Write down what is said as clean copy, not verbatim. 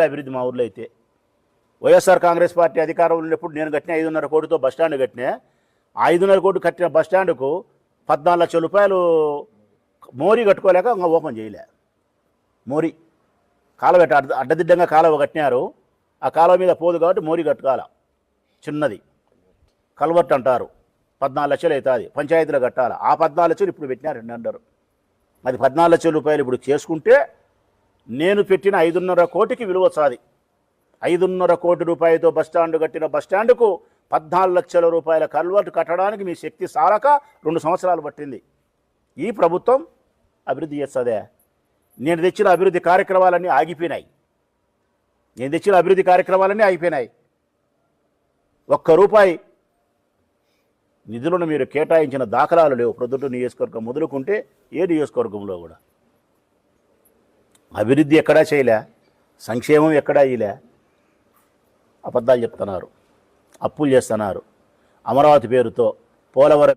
అభివృద్ధి మా ఊర్లో అయితే వైఎస్ఆర్ కాంగ్రెస్ పార్టీ అధికారంలో ఉన్నప్పుడు నేను కట్టిన 5.5 కోటితో బస్టాండ్ కట్టినా. 5.5 కోట్లు కట్టిన బస్టాండ్కు 14 లక్షల రూపాయలు మోరీ కట్టుకోలేక ఇంకా ఓపెన్ చేయలే. మోరీ కాలువ అడ్డదిడ్డంగా కాలువ కట్టినారు. ఆ కాలువ మీద పోదు కాబట్టి మోరీ కట్టుకోవాల. చిన్నది కల్వర్ట్ అంటారు. 14 లక్షలు అవుతుంది. పంచాయతీలో కట్టాలి. ఆ 14 లక్షలు ఇప్పుడు పెట్టినారు అంటారు. అది 14 లక్షల రూపాయలు ఇప్పుడు చేసుకుంటే నేను పెట్టిన 5.5 కోటికి విలువ వస్తుంది. 5.5 కోటి రూపాయలతో బస్టాండ్ కట్టిన బస్టాండ్కు 14 లక్షల రూపాయల కల్వర్ట్ కట్టడానికి మీ శక్తి సాలక 2 సంవత్సరాలు పట్టింది. ఈ ప్రభుత్వం అభివృద్ధి చేస్తుందే? నేను తెచ్చిన అభివృద్ధి కార్యక్రమాలన్నీ ఆగిపోయినాయి. ఒక్క రూపాయి నిధులను మీరు కేటాయించిన దాఖలాలు లేవు. ప్రొద్దుటూరు నియోజకవర్గం మొదలుకుంటే ఏ నియోజకవర్గంలో కూడా అభివృద్ధి ఎక్కడా చేయలే, సంక్షేమం ఎక్కడా ఇలే. అబద్ధాలు చెప్తున్నారు, అప్పులు చేస్తున్నారు. అమరావతి పేరుతో పోలవరం